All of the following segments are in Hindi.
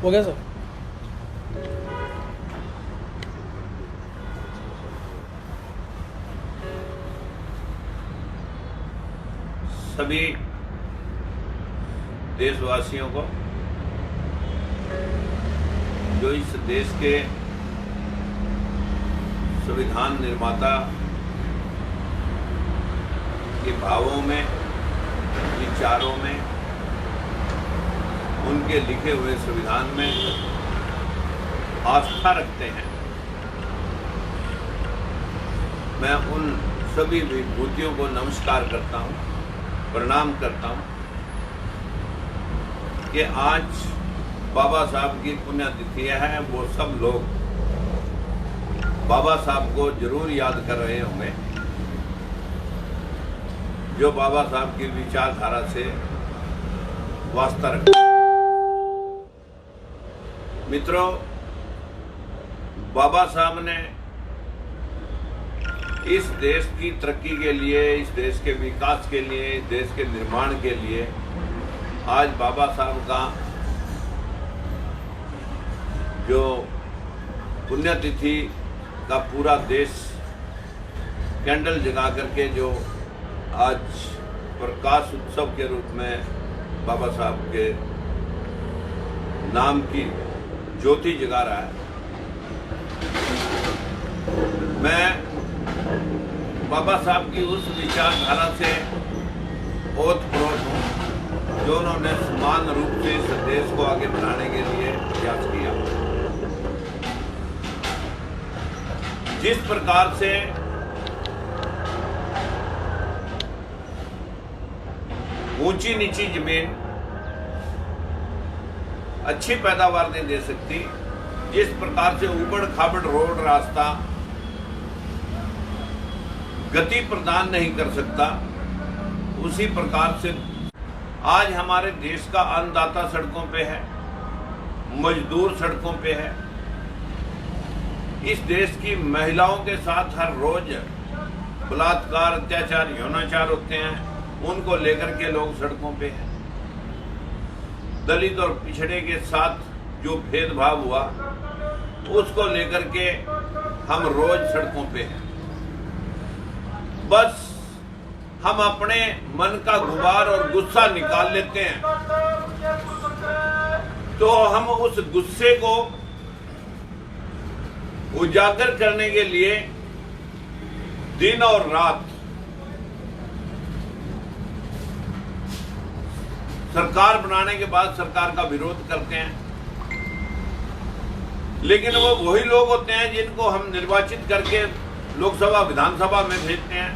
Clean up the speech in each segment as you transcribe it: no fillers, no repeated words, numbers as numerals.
हो गया सर। सभी देशवासियों को जो इस देश के संविधान निर्माता के भावों में, विचारों में, उनके लिखे हुए संविधान में आस्था रखते हैं, मैं उन सभी विभूतियों को नमस्कार करता हूं, प्रणाम करता हूं कि आज बाबा साहब की पुण्यतिथि है। वो सब लोग बाबा साहब को जरूर याद कर रहे होंगे, जो बाबा साहब की विचारधारा से वास्ता रखते हैं। मित्रों, बाबा साहब ने इस देश की तरक्की के लिए, इस देश के विकास के लिए, इस देश के निर्माण के लिए आज बाबा साहब का जो पुण्यतिथि का पूरा देश कैंडल जगा करके जो आज प्रकाश उत्सव के रूप में बाबा साहब के नाम की ज्योति जगा रहा है। मैं बाबा साहब की उस विचारधारा से ओतप्रोत हूँ जो उन्होंने समान रूप से इस देश को आगे बढ़ाने के लिए प्रयास किया। जिस प्रकार से ऊंची नीची जमीन अच्छी पैदावार नहीं दे सकती, जिस प्रकार से उबड़ खाबड़ रोड रास्ता गति प्रदान नहीं कर सकता, उसी प्रकार से आज हमारे देश का अन्नदाता सड़कों पे है, मजदूर सड़कों पे है। इस देश की महिलाओं के साथ हर रोज बलात्कार, अत्याचार, यौनाचार होते हैं, उनको लेकर के लोग सड़कों पे हैं। दलित और पिछड़े के साथ जो भेदभाव हुआ उसको लेकर के हम रोज सड़कों पे हैं। बस हम अपने मन का गुबार और गुस्सा निकाल लेते हैं तो हम उस गुस्से को उजागर करने के लिए दिन और रात सरकार बनाने के बाद सरकार का विरोध करते हैं। लेकिन वो वही लोग होते हैं जिनको हम निर्वाचित करके लोकसभा विधानसभा में भेजते हैं।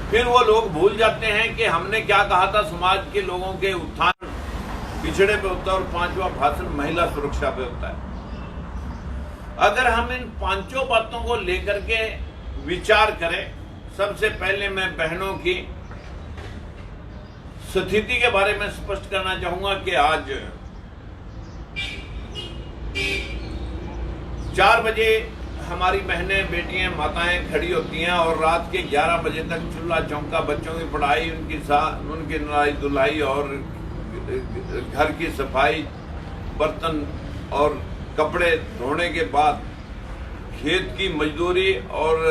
फिर वो लोग भूल जाते हैं कि हमने क्या कहा था। समाज के लोगों के उत्थान पिछड़े पे होता है और पांचवा भाषण महिला सुरक्षा पे होता है। अगर हम इन पांचों बातों को लेकर के विचार करें, सबसे पहले मैं बहनों की स्थिति के बारे में स्पष्ट करना चाहूंगा कि आज 4 बजे हमारी बहनें, बेटियां, माताएं खड़ी होती हैं और रात के 11 बजे तक चूल्हा चौका, बच्चों की पढ़ाई, उनकी नहाई धुलाई और घर की सफाई, बर्तन और कपड़े धोने के बाद खेत की मजदूरी और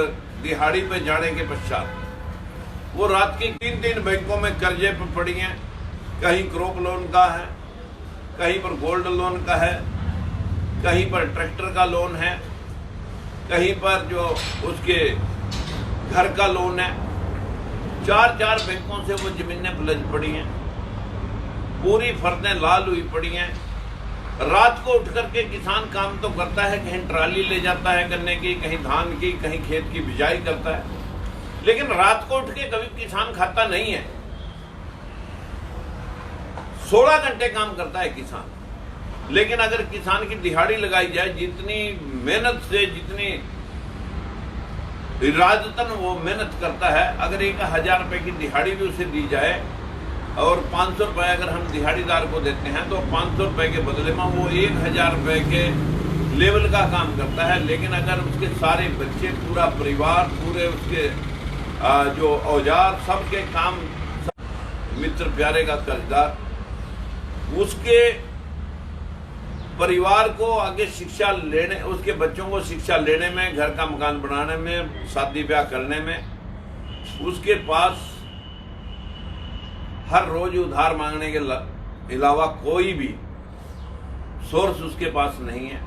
दिहाड़ी पे जाने के पश्चात वो रात की 3 बैंकों में कर्जे पर पड़ी हैं। कहीं क्रॉप लोन का है, कहीं पर गोल्ड लोन का है, कहीं पर ट्रैक्टर का लोन है, कहीं पर जो उसके घर का लोन है। 4 बैंकों से वो जमीनें फलज पड़ी हैं, पूरी फर्दें लाल हुई पड़ी हैं। रात को उठ करके किसान काम तो करता है, कहीं ट्राली ले जाता है गन्ने की, कहीं धान की, कहीं खेत की बिजाई करता है, लेकिन रात को उठ के कभी किसान खाता नहीं है। 16 घंटे काम करता है किसान। लेकिन अगर किसान की दिहाड़ी लगाई जाए, जितनी मेहनत से, जितनी इरादतन वो मेहनत करता है, अगर 1000 रुपए की दिहाड़ी भी उसे दी जाए और 500 रुपए अगर हम दिहाड़ीदार को देते हैं तो 500 रुपए के बदले में वो 1000 रुपए के लेवल का काम करता है। लेकिन अगर उसके सारे बच्चे, पूरा परिवार, पूरे उसके जो औजार, सबके काम, मित्र प्यारे का कर्जदार, उसके परिवार को आगे शिक्षा लेने, उसके बच्चों को शिक्षा लेने में, घर का मकान बनाने में, शादी ब्याह करने में, उसके पास हर रोज उधार मांगने के अलावा कोई भी सोर्स उसके पास नहीं है।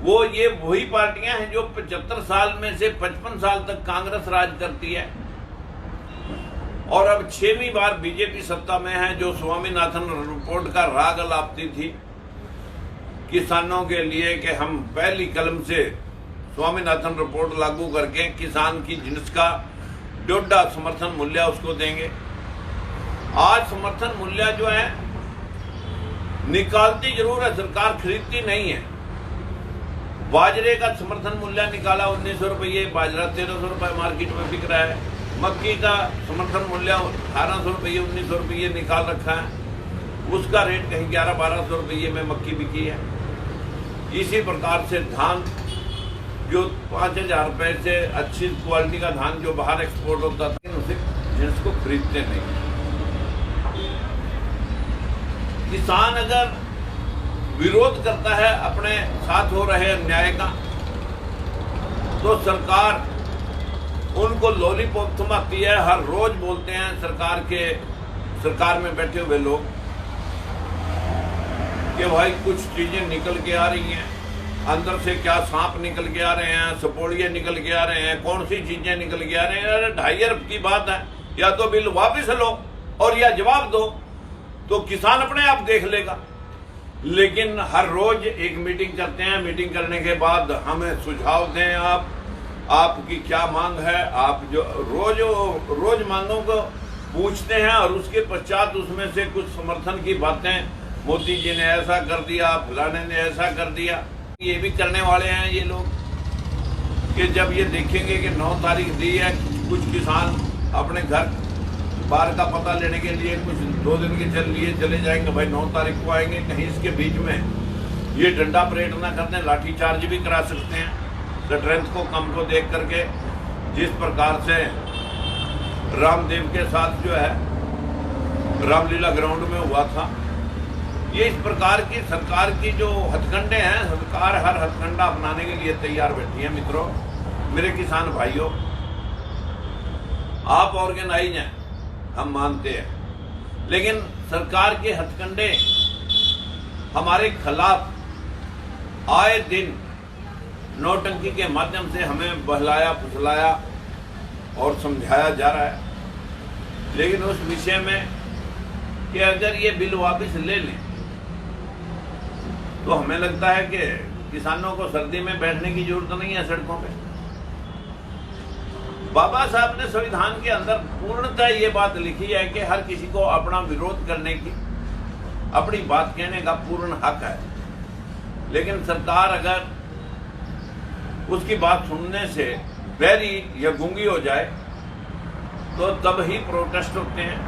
वो ये वही पार्टियां हैं जो 75 साल में से 55 साल तक कांग्रेस राज करती है और अब 6वीं बार बीजेपी सत्ता में है, जो स्वामीनाथन रिपोर्ट का राग अलापती थी किसानों के लिए कि हम पहली कलम से स्वामीनाथन रिपोर्ट लागू करके किसान की जिन्स का $1.5 समर्थन मूल्य उसको देंगे। आज समर्थन मूल्य जो है निकालती जरूर है सरकार, खरीदती नहीं है। बाजरे का समर्थन मूल्य निकाला 1900 रुपये, बाजरा 1300 रुपये मार्केट में बिक रहा है। मक्की का समर्थन मूल्य 1800 रुपये, 1900 रुपये निकाल रखा है, उसका रेट कहीं 1100-1200 रुपये में मक्की बिकी है। इसी प्रकार से धान जो 5000 रुपये से अच्छी क्वालिटी का धान जो बाहर एक्सपोर्ट होता था, उसे जिसको खरीदते नहीं। किसान अगर विरोध करता है अपने साथ हो रहे अन्याय का, तो सरकार उनको लॉलीपॉप थमाती है। हर रोज बोलते हैं सरकार में बैठे हुए लोग कि भाई कुछ चीजें निकल के आ रही हैं, अंदर से क्या सांप निकल के आ रहे हैं, सपोड़िए निकल के आ रहे हैं, कौन सी चीजें निकल के आ रहे हैं। अरे 2.5 अरब की बात है, या तो बिल वापस लो और या जवाब दो, तो किसान अपने आप देख लेगा। लेकिन हर रोज एक मीटिंग करते हैं, मीटिंग करने के बाद हमें सुझाव दें, आपकी क्या मांग है। आप जो रोज मांगों को पूछते हैं और उसके पश्चात उसमें से कुछ समर्थन की बातें, मोदी जी ने ऐसा कर दिया, फलाने ने ऐसा कर दिया। ये भी करने वाले हैं ये लोग कि जब ये देखेंगे कि 9 तारीख दी है, कुछ किसान अपने घर बाहर का पता लेने के लिए कुछ 2 दिन के चले जाएंगे, भाई 9 तारीख को आएंगे। कहीं इसके बीच में ये डंडा परेड ना करते, लाठी चार्ज भी करा सकते हैं स्ट्रेंथ को कम को देख करके। जिस प्रकार से रामदेव के साथ जो है रामलीला ग्राउंड में हुआ था, ये इस प्रकार की सरकार की जो हथकंडे हैं, सरकार हर हथकंडा अपनाने के लिए तैयार बैठी है। मित्रों, मेरे किसान भाइयों, आप ऑर्गेनाइज हैं, हम मानते हैं, लेकिन सरकार के हथकंडे हमारे खिलाफ आए दिन नौटंकी के माध्यम से हमें बहलाया फुसलाया और समझाया जा रहा है। लेकिन उस विषय में कि अगर ये बिल वापस ले लें तो हमें लगता है कि किसानों को सर्दी में बैठने की जरूरत नहीं है सड़कों पे। बाबा साहब ने संविधान के अंदर पूर्णतः ये बात लिखी है कि हर किसी को अपना विरोध करने की, अपनी बात कहने का पूर्ण हक है। लेकिन सरकार अगर उसकी बात सुनने से बहरी या गूंगी हो जाए तो तब ही प्रोटेस्ट होते हैं।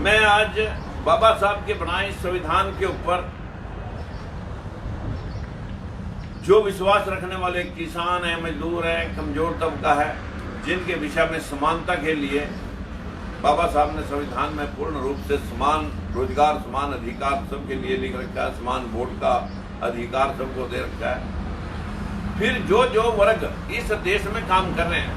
मैं आज बाबा साहब के बनाए इस संविधान के ऊपर जो विश्वास रखने वाले किसान हैं, मजदूर हैं, कमजोर तबका है, जिनके विषय में समानता के लिए बाबा साहब ने संविधान में पूर्ण रूप से समान रोजगार, समान अधिकार सबके लिए लिख रखा है, समान वोट का अधिकार सबको दे रखा है। फिर जो जो वर्ग इस देश में काम कर रहे हैं,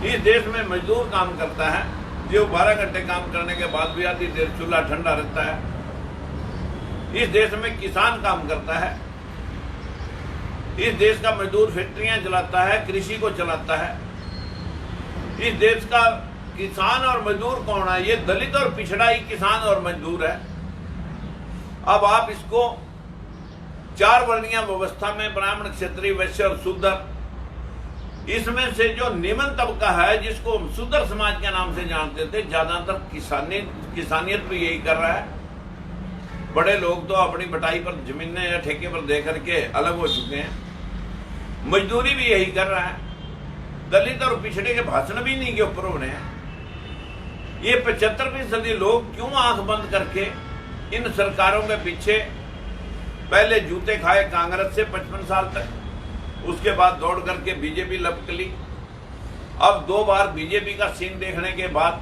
इस देश में मजदूर काम करता है जो 12 घंटे काम करने के बाद भी आधी देर चूल्हा ठंडा रहता है। इस देश में किसान काम करता है, इस देश का मजदूर फैक्ट्रियां चलाता है, कृषि को चलाता है। इस देश का किसान और मजदूर कौन है? ये दलित और पिछड़ा ही किसान और मजदूर है। अब आप इसको 4 वर्णीय व्यवस्था में ब्राह्मण, क्षत्रिय, वैश्य और शूद्र, इसमें से जो निम्न तबका है जिसको हम शूद्र समाज के नाम से जानते थे, ज्यादातर किसानियत भी यही कर रहा है। बड़े लोग तो अपनी बटाई पर जमीनें या ठेके पर दे करके अलग हो चुके हैं। मजदूरी भी यही कर रहा है। दलित और पिछड़े के भाषण भी नहीं के ऊपर हो रहे हैं। ये 75% लोग क्यों आंख बंद करके इन सरकारों के पीछे पहले जूते खाए कांग्रेस से 55 साल तक, उसके बाद दौड़ करके बीजेपी लपक ली। अब 2 बार बीजेपी का सीन देखने के बाद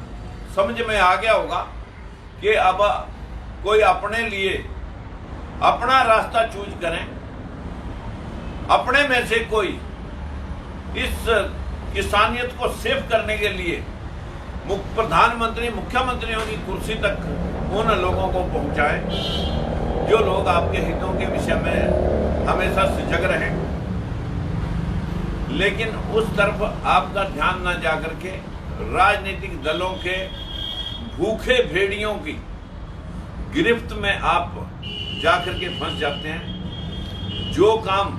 समझ में आ गया होगा कि अब कोई अपने लिए अपना रास्ता चूज करें। अपने में से कोई इस किसानियत को सेव करने के लिए प्रधानमंत्री मुख्यमंत्रियों की कुर्सी तक उन लोगों को पहुंचाए जो लोग आपके हितों के विषय में हमेशा सजग रहे, लेकिन उस तरफ आपका ध्यान न जाकर के राजनीतिक दलों के भूखे भेड़ियों की गिरफ्त में आप जाकर के फंस जाते हैं। जो काम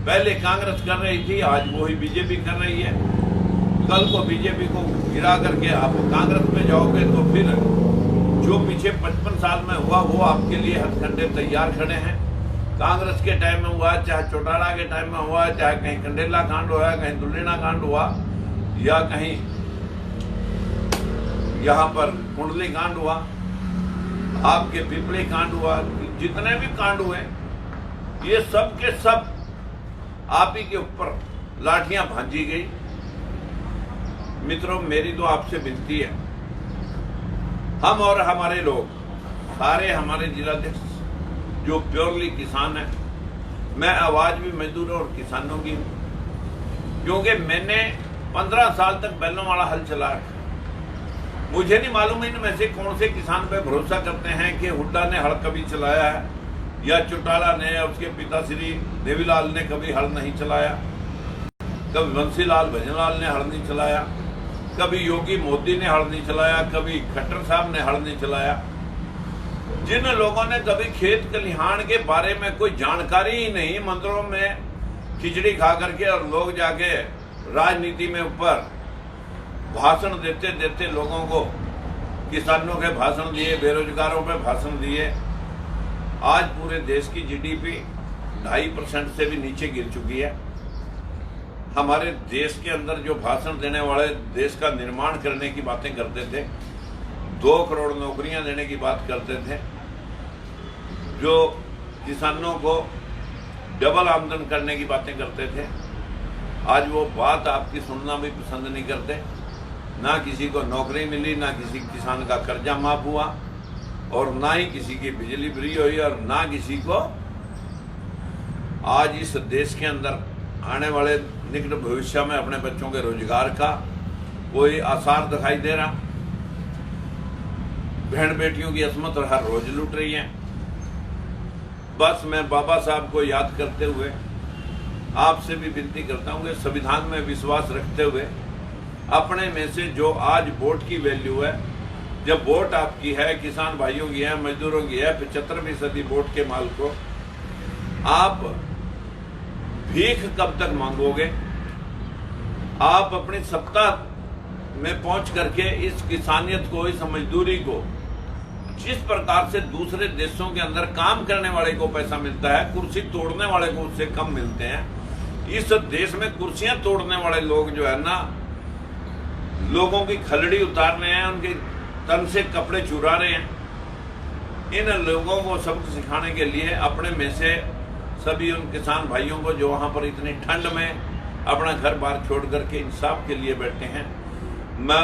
पहले कांग्रेस कर रही थी आज वही बीजेपी कर रही है। कल को बीजेपी को गिरा करके आप कांग्रेस में जाओगे तो फिर जो पीछे 55 साल में हुआ वो आपके लिए हथकंडे तैयार खड़े हैं। कांग्रेस के टाइम में हुआ, चाहे चौटाला के टाइम में हुआ, चाहे कहीं कंडेला कांड हुआ, कहीं दुल्लीना कांड हुआ, या कहीं यहाँ पर कुंडली कांड हुआ, आपके पिपली कांड हुआ, जितने भी कांड हुए ये सब के सब आप ही के ऊपर लाठियां भांजी गई। मित्रों, मेरी तो आपसे विनती है, हम और हमारे लोग सारे हमारे जिलाध्यक्ष जो प्योरली किसान है, मैं आवाज भी मजदूरों और किसानों की हूं, क्योंकि मैंने 15 साल तक बैलों वाला हल चलाया। मुझे नहीं मालूम इनमें से कौन से किसान पे भरोसा करते हैं कि हुड्डा ने हल कभी चलाया है या चौटाला ने या उसके पिता श्री देवीलाल ने कभी हल नहीं चलाया, कभी बंसीलाल भजनलाल ने हल नहीं चलाया, कभी योगी मोदी ने हल नहीं चलाया, कभी खट्टर साहब ने हल नहीं चलाया। जिन लोगों ने कभी खेत खलिहान के बारे में कोई जानकारी ही नहीं, मंदिरों में खिचड़ी खा करके और लोग जाके राजनीति में ऊपर भाषण देते देते लोगों को, किसानों के भाषण दिए, बेरोजगारों पे भाषण दिए। आज पूरे देश की जीडीपी 2.5% से भी नीचे गिर चुकी है। हमारे देश के अंदर जो भाषण देने वाले देश का निर्माण करने की बातें करते थे, 2 करोड़ नौकरियां देने की बात करते थे, जो किसानों को डबल आमदन करने की बातें करते थे, आज वो बात आपकी सुनना भी पसंद नहीं करते। ना किसी को नौकरी मिली, ना किसी किसान का कर्जा माफ हुआ, और ना ही किसी की बिजली फ्री हुई, और ना किसी को आज इस देश के अंदर आने वाले निकट भविष्य में अपने बच्चों के रोजगार का कोई आसार दिखाई दे रहा। बहन बेटियों की असमत हर रोज लूट रही है। बस मैं बाबा साहब को याद करते हुए आपसे भी विनती करता हूं कि संविधान में विश्वास रखते हुए अपने में से जो आज वोट की वैल्यू है, जब वोट आपकी है, किसान भाइयों की है, मजदूरों की है, 75% वोट के माल को आप भीख कब तक मांगोगे? आप अपनी सत्ता में पहुंच करके इस किसानियत को, इस मजदूरी को, जिस प्रकार से दूसरे देशों के अंदर काम करने वाले को पैसा मिलता है, कुर्सी तोड़ने वाले को उससे कम मिलते हैं, इस देश में कुर्सियां तोड़ने वाले लोग जो है ना, लोगों की खलड़ी उतार रहे हैं, उनके तन से कपड़े चुरा रहे हैं। इन लोगों को सबक सिखाने के लिए अपने में से सभी उन किसान भाइयों को जो वहां पर इतनी ठंड में अपना घर बार छोड़ करके इंसाफ के लिए बैठे हैं, मैं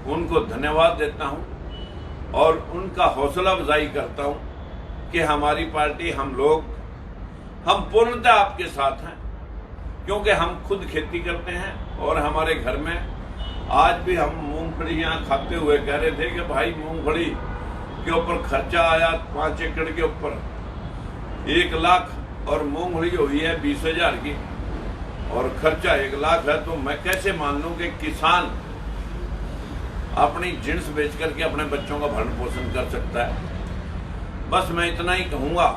उनको धन्यवाद देता हूं और उनका हौसला अफजाई करता हूं कि हमारी पार्टी, हम लोग, हम पूर्णतः आपके साथ हैं, क्योंकि हम खुद खेती करते हैं और हमारे घर में आज भी हम मूंगफलियां खाते हुए कह रहे थे कि भाई मूंगफली के ऊपर खर्चा आया 5 एकड़ के ऊपर 1 लाख और मूंगफली हुई है 20,000 की और खर्चा 1 लाख है, तो मैं कैसे मान लूं कि किसान अपनी जिन्स बेच करके अपने बच्चों का भरण पोषण कर सकता है। बस मैं इतना ही कहूंगा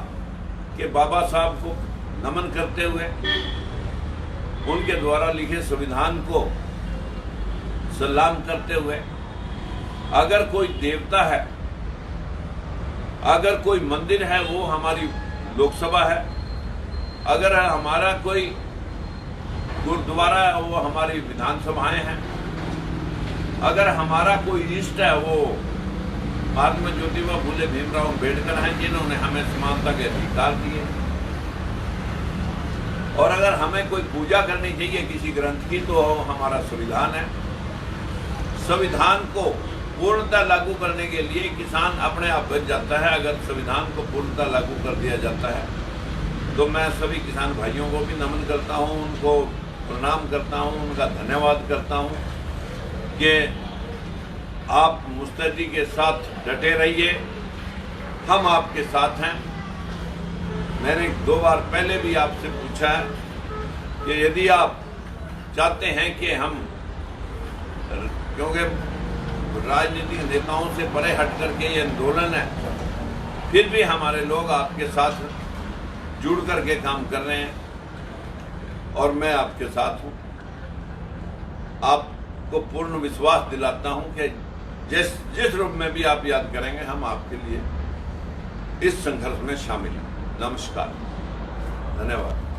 कि बाबा साहब को नमन करते हुए उनके द्वारा लिखे संविधान को सलाम करते हुए, अगर कोई देवता है, अगर कोई मंदिर है वो हमारी लोकसभा है, अगर हमारा कोई गुरुद्वारा है वो हमारी विधानसभाएं हैं, अगर हमारा कोई इष्ट है वो महात्मा ज्योतिबा फूले भीमराव अम्बेडकर हैं, जिन्होंने हमें समानता के अधिकार दिए, और अगर हमें कोई पूजा करनी चाहिए किसी ग्रंथ की तो हमारा संविधान है। संविधान को पूर्णतः लागू करने के लिए किसान अपने आप बच जाता है। अगर संविधान को पूर्णतः लागू कर दिया जाता है तो मैं सभी किसान भाइयों को भी नमन करता हूं, उनको प्रणाम करता हूं, उनका धन्यवाद करता हूं कि आप मुस्तैदी के साथ डटे रहिए, हम आपके साथ हैं। मैंने 2 बार पहले भी आपसे पूछा है कि यदि आप चाहते हैं कि हम, क्योंकि राजनीतिक नेताओं से परे हट करके ये आंदोलन है, फिर भी हमारे लोग आपके साथ जुड़ करके काम कर रहे हैं और मैं आपके साथ हूं। आपको पूर्ण विश्वास दिलाता हूं कि जिस रूप में भी आप याद करेंगे हम आपके लिए इस संघर्ष में शामिल हैं। नमस्कार, धन्यवाद।